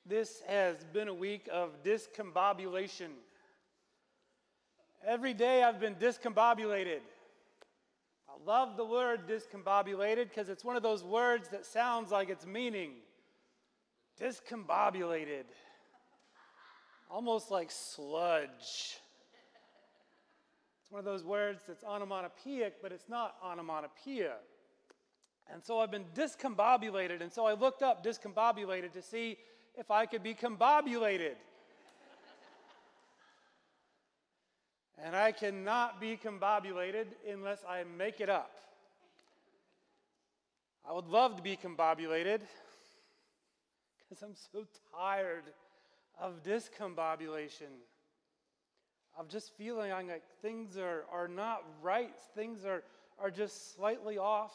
This has been a week of discombobulation. Every day I've been discombobulated. I love the word discombobulated because it's one of those words that sounds like it's meaning. Discombobulated. Almost like sludge. It's one of those words that's onomatopoeic, but it's not onomatopoeia. And so I've been discombobulated, and so I looked up discombobulated to see if I could be combobulated. And I cannot be combobulated unless I make it up. I would love to be combobulated because I'm so tired of discombobulation, of just feeling like things are not right, things are just slightly off.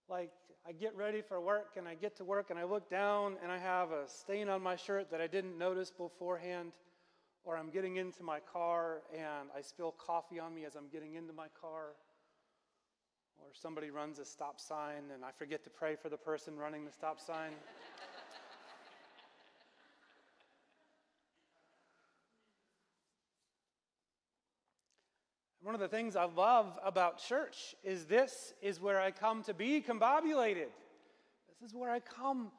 Like I get ready for work and I get to work and I look down and I have a stain on my shirt that I didn't notice beforehand, or I'm getting into my car and I spill coffee on me as I'm getting into my car, or somebody runs a stop sign and I forget to pray for the person running the stop sign. One of the things I love about church is this is where I come to be combobulated. This is where I come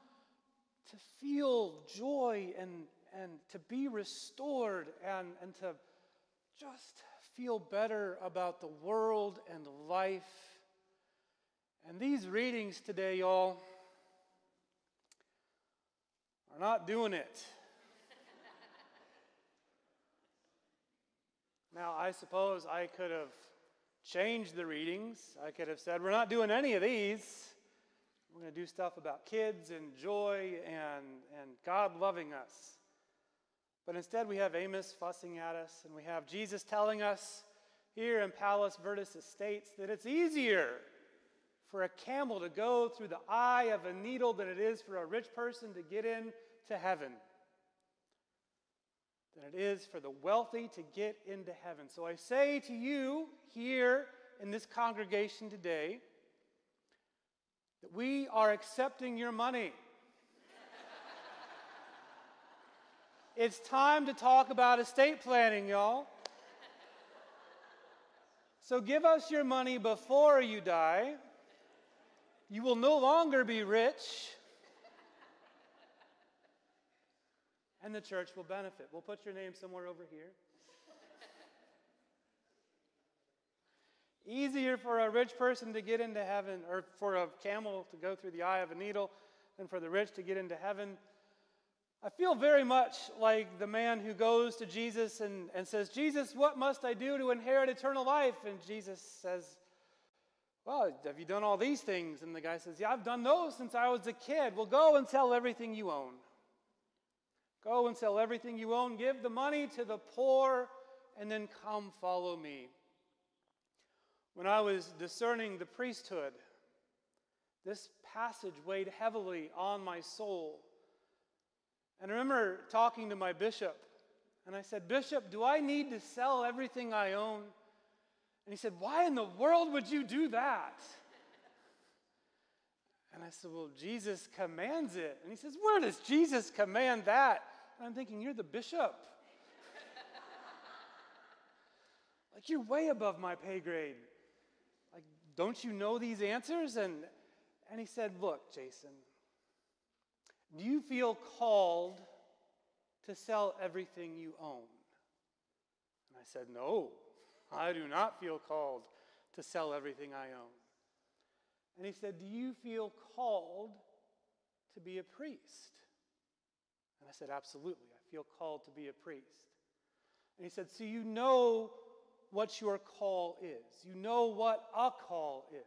to feel joy and to be restored and to just feel better about the world and life. And these readings today, y'all, are not doing it. Now, I suppose I could have changed the readings. I could have said, we're not doing any of these. We're going to do stuff about kids and joy and God loving us. But instead, we have Amos fussing at us, and we have Jesus telling us here in Palos Verdes Estates that it's easier for a camel to go through the eye of a needle than it is for a rich person to get into heaven. Than it is for the wealthy to get into heaven. So I say to you here in this congregation today that we are accepting your money. It's time to talk about estate planning, y'all. So give us your money before you die. You will no longer be rich. And the church will benefit. We'll put your name somewhere over here. Easier for a rich person to get into heaven, or for a camel to go through the eye of a needle, than for the rich to get into heaven. I feel very much like the man who goes to Jesus and says, Jesus, what must I do to inherit eternal life? And Jesus says, well, have you done all these things? And the guy says, yeah, I've done those since I was a kid. Well, go and sell everything you own. Go and sell everything you own, give the money to the poor, and then come follow me. When I was discerning the priesthood, this passage weighed heavily on my soul. And I remember talking to my bishop, and I said, Bishop, do I need to sell everything I own? And he said, why in the world would you do that? And I said, well, Jesus commands it. And he says, where does Jesus command that? And I'm thinking, you're the bishop. Like, you're way above my pay grade. Like, don't you know these answers? And he said, look, Jason, do you feel called to sell everything you own? And I said, no, I do not feel called to sell everything I own. And he said, do you feel called to be a priest? And I said, absolutely, I feel called to be a priest. And he said, so you know what your call is. You know what a call is.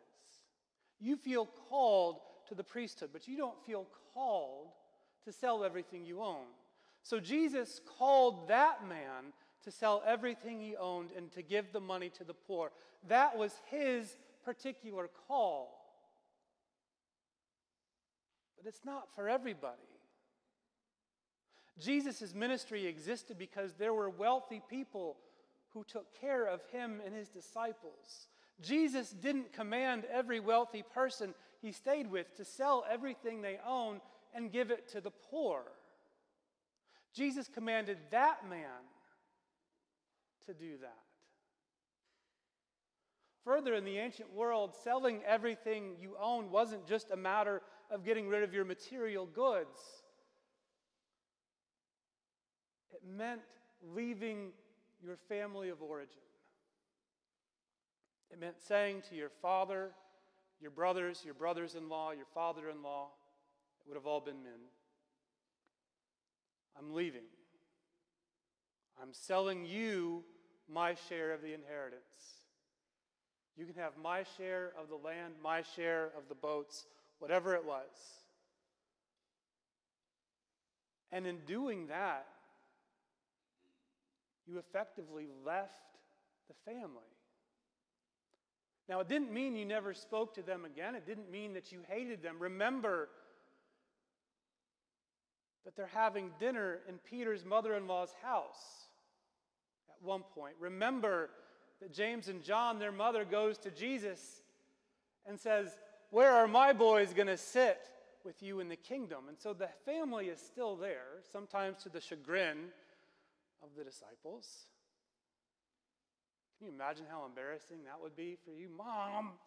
You feel called to the priesthood, but you don't feel called to sell everything you own. So Jesus called that man to sell everything he owned and to give the money to the poor. That was his particular call. But it's not for everybody. Jesus' ministry existed because there were wealthy people who took care of him and his disciples. Jesus didn't command every wealthy person he stayed with to sell everything they own and give it to the poor. Jesus commanded that man to do that. Further, in the ancient world, selling everything you own wasn't just a matter of getting rid of your material goods. It meant leaving your family of origin. It meant saying to your father, your brothers-in-law, your father-in-law, it would have all been men, I'm leaving. I'm selling you my share of the inheritance. You can have my share of the land, my share of the boats, whatever it was. And in doing that, you effectively left the family. Now, it didn't mean you never spoke to them again. It didn't mean that you hated them. Remember that they're having dinner in Peter's mother-in-law's house at one point. Remember that James and John, their mother, goes to Jesus and says, "Where are my boys going to sit with you in the kingdom?" And so the family is still there, sometimes to the chagrin of the disciples. Can you imagine how embarrassing that would be for you? Mom,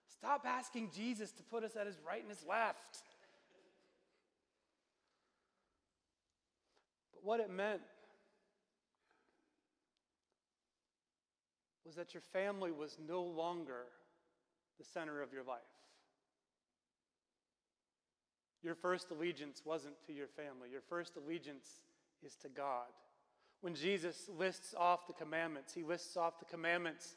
stop asking Jesus to put us at his right and his left. But what it meant was that your family was no longer the center of your life. Your first allegiance wasn't to your family. Your first allegiance is to God. When Jesus lists off the commandments, he lists off the commandments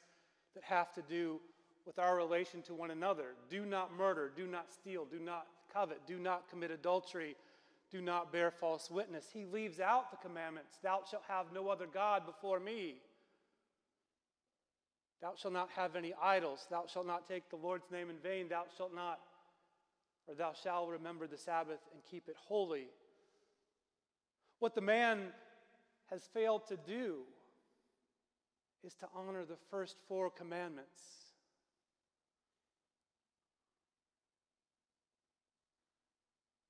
that have to do with our relation to one another. Do not murder, do not steal, do not covet, do not commit adultery, do not bear false witness. He leaves out the commandments. Thou shalt have no other God before me. Thou shalt not have any idols. Thou shalt not take the Lord's name in vain. Thou shalt remember the Sabbath and keep it holy. What the man has failed to do is to honor the first 4 commandments.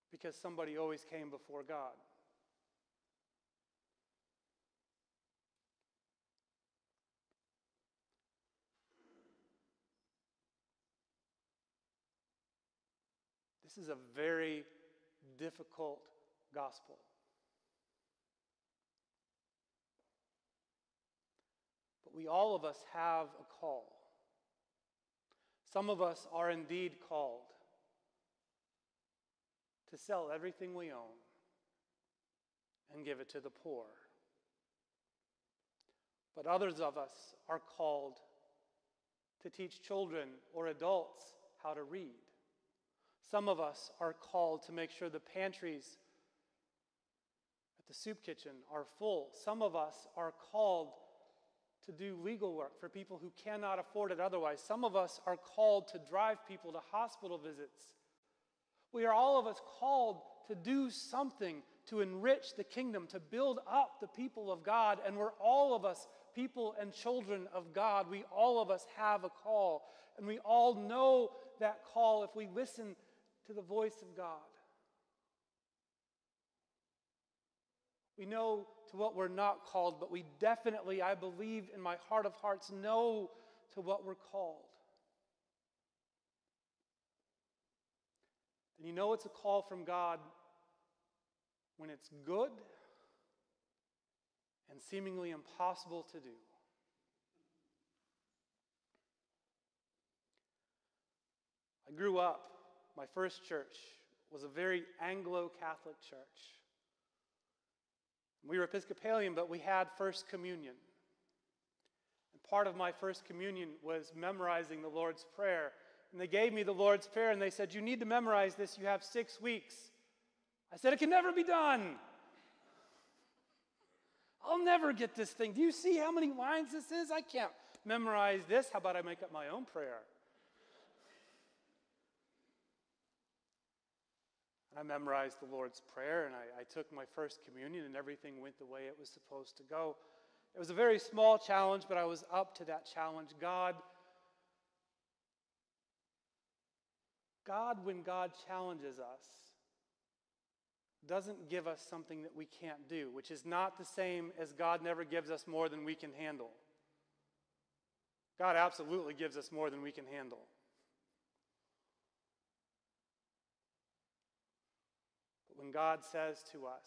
Because somebody always came before God. This is a very difficult gospel. But all of us have a call. Some of us are indeed called to sell everything we own and give it to the poor. But others of us are called to teach children or adults how to read. Some of us are called to make sure the pantries at the soup kitchen are full. Some of us are called to do legal work for people who cannot afford it otherwise. Some of us are called to drive people to hospital visits. We are all of us called to do something to enrich the kingdom, to build up the people of God, and we're all of us people and children of God. We all of us have a call, and we all know that call if we listen to the voice of God. We know to what we're not called, but we definitely, I believe in my heart of hearts, know to what we're called. And you know it's a call from God when it's good and seemingly impossible to do. I grew up, my first church was a very Anglo-Catholic church. We were Episcopalian, but we had First Communion. And part of my First Communion was memorizing the Lord's Prayer. And they gave me the Lord's Prayer, and they said, "You need to memorize this. You have 6 weeks." I said, "It can never be done. I'll never get this thing. Do you see how many lines this is? I can't memorize this. How about I make up my own prayer?" I memorized the Lord's Prayer, and I took my First Communion, and everything went the way it was supposed to go. It was a very small challenge, but I was up to that challenge. God, when God challenges us, doesn't give us something that we can't do, which is not the same as God never gives us more than we can handle. God absolutely gives us more than we can handle. But when God says to us,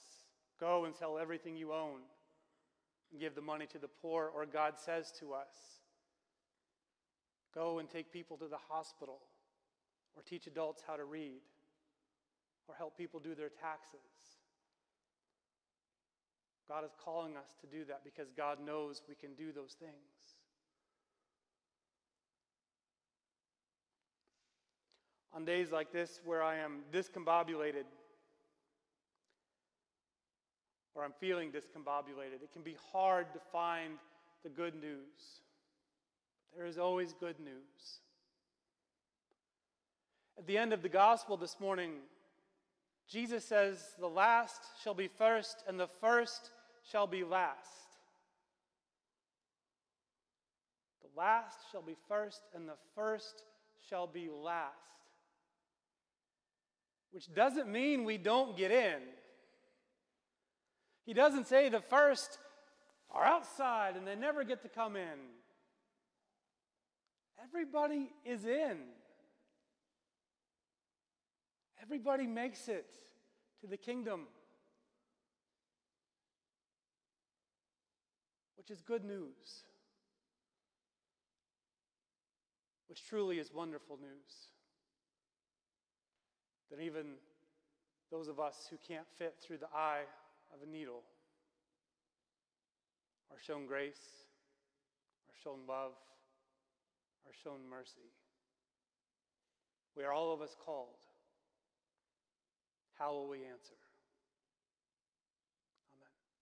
go and sell everything you own and give the money to the poor, or God says to us, go and take people to the hospital, or teach adults how to read, or help people do their taxes, God is calling us to do that because God knows we can do those things. On days like this where I am discombobulated, or I'm feeling discombobulated, it can be hard to find the good news. But there is always good news. At the end of the gospel this morning, Jesus says, the last shall be first, and the first shall be last. The last shall be first, and the first shall be last. Which doesn't mean we don't get in. He doesn't say the first are outside and they never get to come in. Everybody is in. Everybody makes it to the kingdom, which is good news, which truly is wonderful news. That even those of us who can't fit through the eye of a needle are shown grace, are shown love, are shown mercy. We are all of us called. How will we answer?